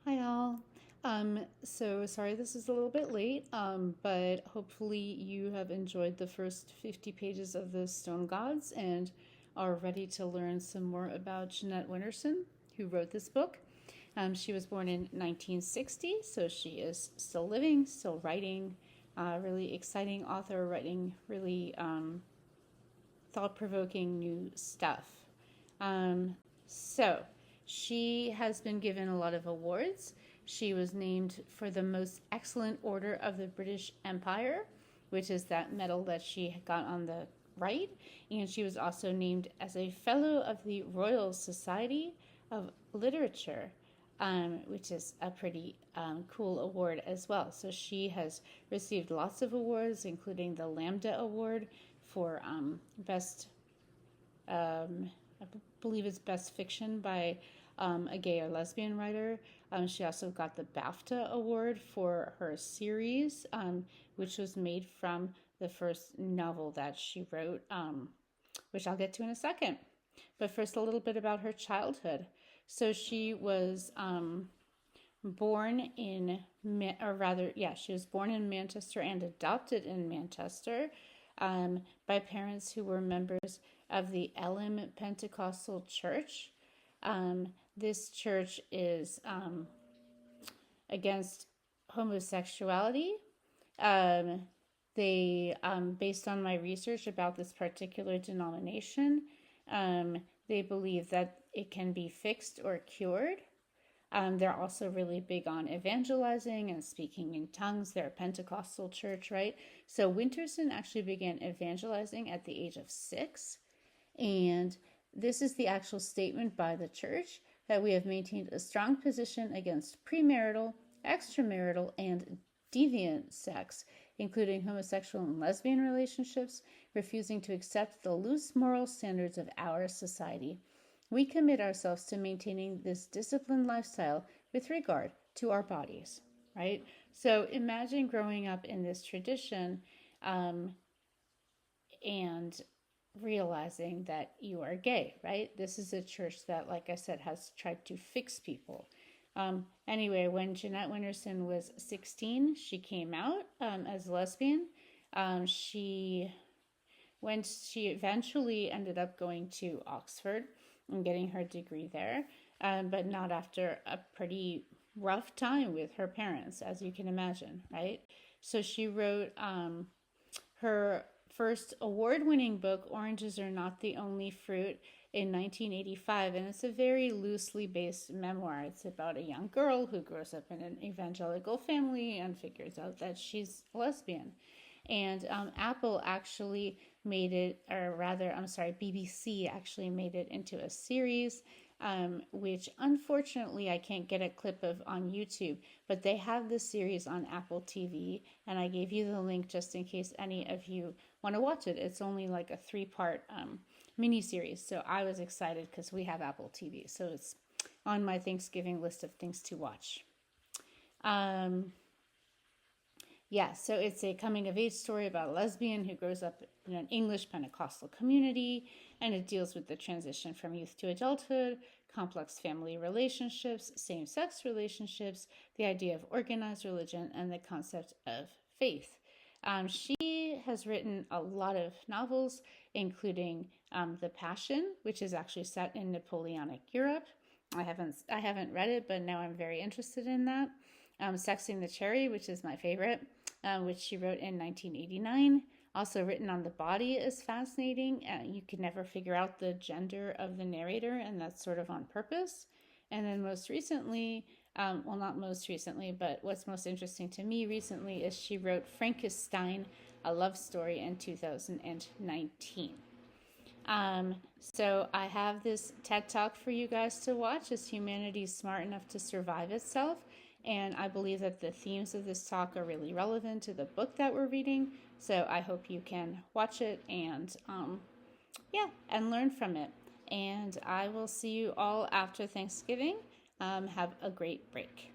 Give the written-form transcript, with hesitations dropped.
Hi all. So sorry this is a little bit late, but hopefully you have enjoyed the first 50 pages of the Stone Gods and are ready to learn some more about Jeannette Winterson, who wrote this book. She was born in 1960, so she is still living, still writing. Really exciting author, writing really thought-provoking new stuff. So she has been given a lot of awards. She was named for the Most Excellent Order of the British Empire, which is that medal that she got on the right. And she was also named as a Fellow of the Royal Society of Literature, which is a pretty cool award as well. So she has received lots of awards, including the Lambda Award for best, I believe it's best fiction by a gay or lesbian writer. She also got the BAFTA award for her series, which was made from the first novel that she wrote, which I'll get to in a second. But first, a little bit about her childhood. So she was born in, she was born in Manchester and adopted in Manchester by parents who were members of the Elim Pentecostal Church. This church is against homosexuality. Based on my research about this particular denomination, they believe that it can be fixed or cured. They're also really big on evangelizing and speaking in tongues. They're a Pentecostal church, right? So Winterson actually began evangelizing at the age of 6. And this is the actual statement by the church that we have maintained a strong position against premarital, extramarital, and deviant sex, including homosexual and lesbian relationships, refusing to accept the loose moral standards of our society. We commit ourselves to maintaining this disciplined lifestyle with regard to our bodies, right? So imagine growing up in this tradition and realizing that you are gay, right? This is a church that, like I said, has tried to fix people. Anyway, when Jeannette Winterson was 16, she came out as lesbian. She eventually ended up going to Oxford and getting her degree there, but not after a pretty rough time with her parents, as you can imagine, right? So she wrote her first award-winning book, Oranges Are Not the Only Fruit, in 1985, and it's a very loosely based memoir. It's about a young girl who grows up in an evangelical family and figures out that she's lesbian. And Apple actually made it, BBC actually made it into a series, which unfortunately I can't get a clip of on YouTube, but they have this series on Apple TV, and I gave you the link just in case any of you want to watch it. It's only like a 3-part mini-series, so I was excited because we have Apple TV, so it's on my Thanksgiving list of things to watch. So it's a coming-of-age story about a lesbian who grows up in an English Pentecostal community, and it deals with the transition from youth to adulthood, complex family relationships, same-sex relationships, the idea of organized religion, and the concept of faith. She has written a lot of novels, including The Passion, which is actually set in Napoleonic Europe. I haven't read it, but now I'm very interested in that. Sexing the Cherry, which is my favorite, which she wrote in 1989. Also written on the Body is fascinating. You can never figure out the gender of the narrator, and that's sort of on purpose. And then most recently, not most recently, but what's most interesting to me recently is she wrote Frankenstein, a love story in 2019. So I have this TED Talk for you guys to watch. Is humanity smart enough to survive itself? And I believe that the themes of this talk are really relevant to the book that we're reading. So I hope you can watch it and learn from it. And I will see you all after Thanksgiving. Have a great break.